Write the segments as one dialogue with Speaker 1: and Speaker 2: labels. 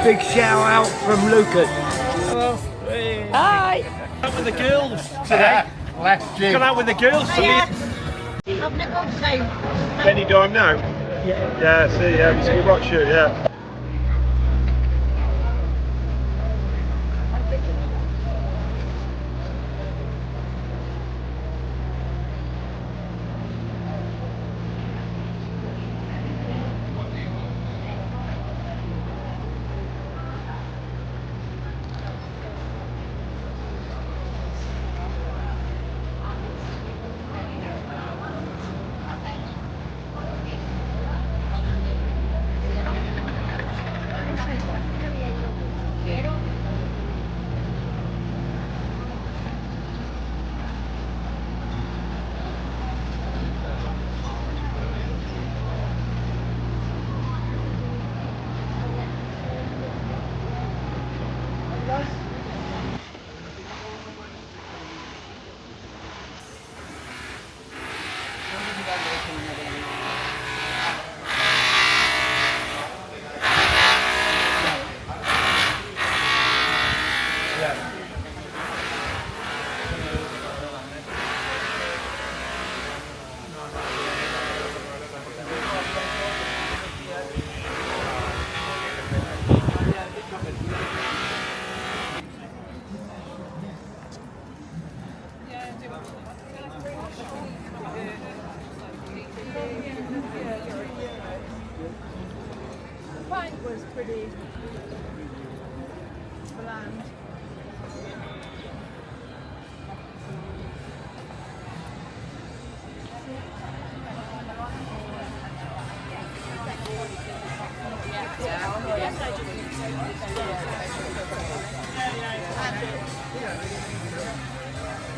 Speaker 1: Big shout out from Lucas.
Speaker 2: Hello.
Speaker 3: Hey.
Speaker 2: Hi.
Speaker 3: Out with the girls today.
Speaker 1: Last year.
Speaker 3: Gone out with the girls to meet
Speaker 4: Having a good time.
Speaker 3: Benidorm now. Yeah, see, yeah, so you watch it, yeah.
Speaker 4: Pint was pretty bland.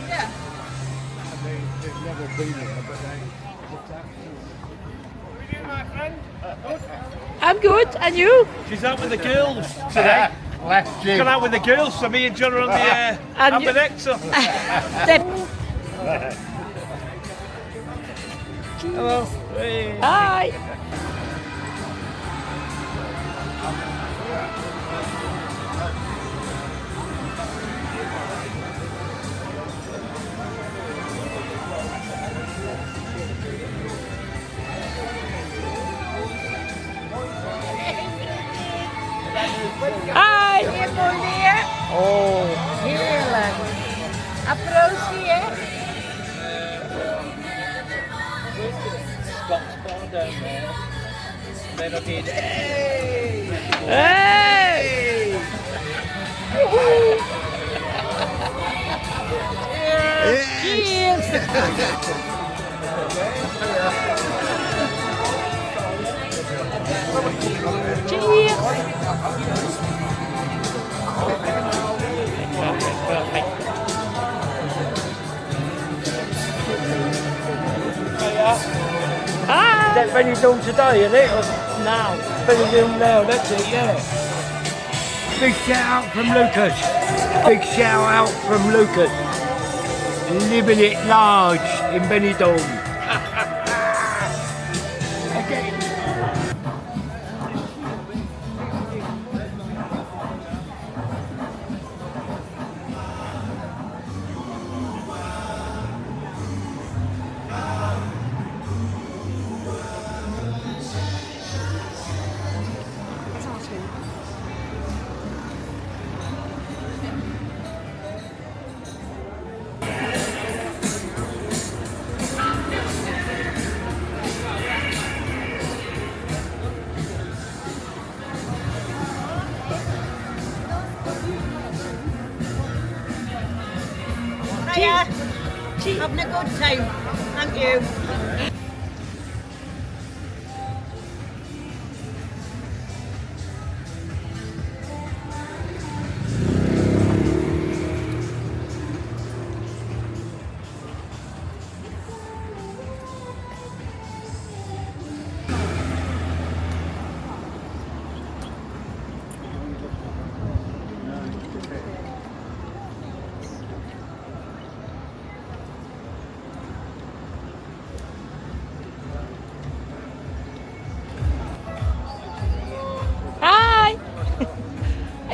Speaker 4: Yeah.
Speaker 1: They've never been here, but they
Speaker 2: I'm good. And you?
Speaker 3: She's out with the girls today.
Speaker 1: last year.
Speaker 3: Gone out with the girls, so me and John are on the
Speaker 2: And you-
Speaker 3: ambidexter. Hello. Hey.
Speaker 2: Hi. Hi.
Speaker 4: Hier meneer.
Speaker 3: Oh.
Speaker 4: Heerlijk. Applausje, hè?
Speaker 3: Scott's bar down there. Then I did. Hey!
Speaker 2: Hey. Cheers. Cheers. Hi.
Speaker 3: That Benidorm today, isn't it?
Speaker 2: Now.
Speaker 3: Benidorm now, that's it, yeah.
Speaker 1: Big shout out from Lucas. Big shout out from Lucas. Living it large in Benidorm. Okay.
Speaker 4: Hiya. Having a good time. Thank you.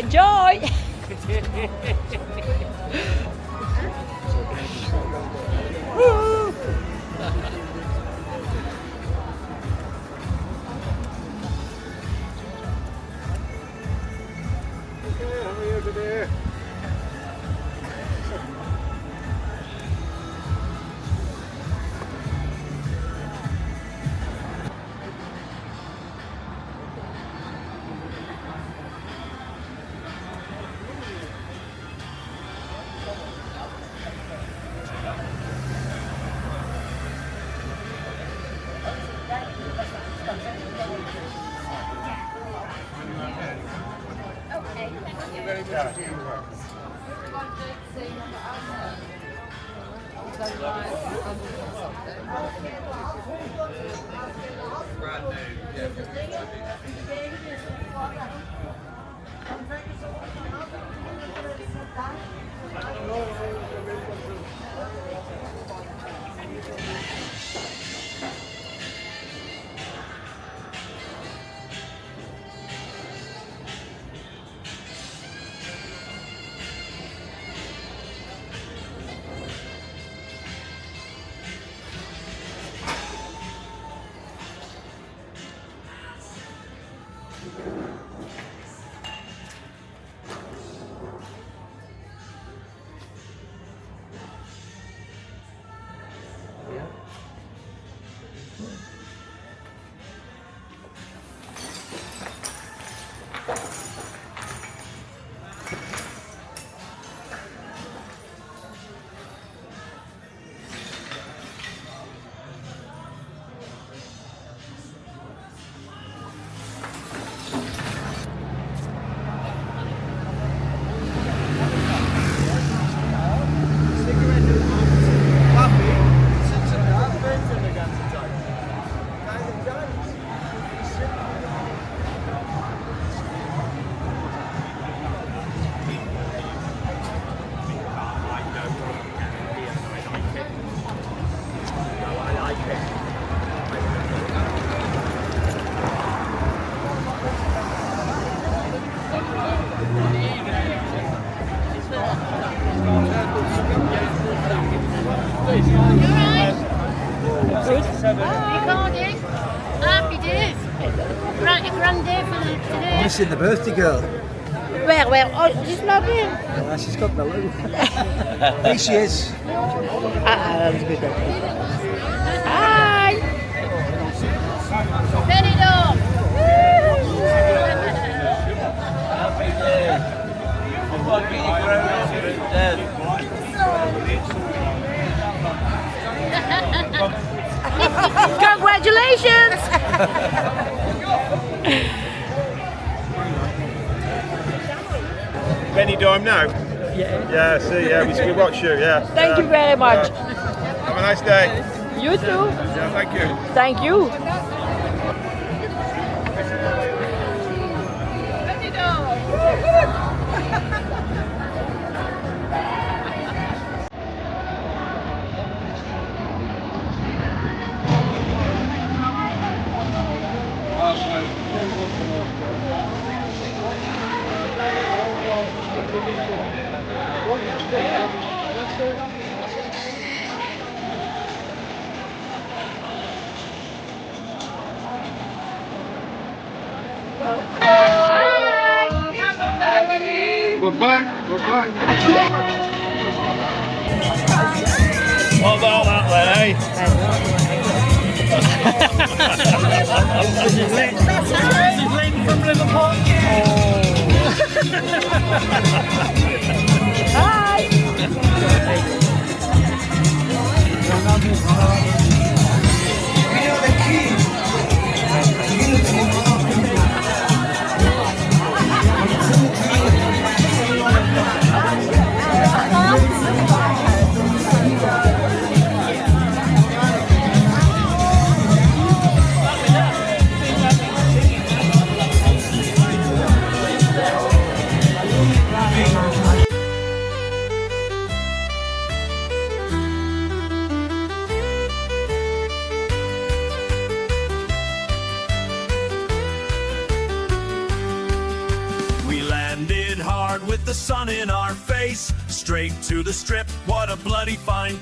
Speaker 2: Enjoy.
Speaker 4: Recording. Happy days. Right, your grandday for today.
Speaker 3: Missing the birthday girl.
Speaker 4: Well, oh, she's not in.
Speaker 3: She's got the loo. There she is.
Speaker 2: That's good.
Speaker 4: Hi. Benidorm.
Speaker 2: Congratulations.
Speaker 5: Benidorm now?
Speaker 2: Yeah.
Speaker 5: Yeah, see, yeah, we watch you, yeah.
Speaker 2: Thank you very much.
Speaker 5: Have a nice day.
Speaker 2: You too.
Speaker 5: Yeah, thank you.
Speaker 2: Thank you.
Speaker 5: What about that then, This is Lynn from Liverpool.
Speaker 6: the sun in our face. Straight to the strip, what a bloody fine place.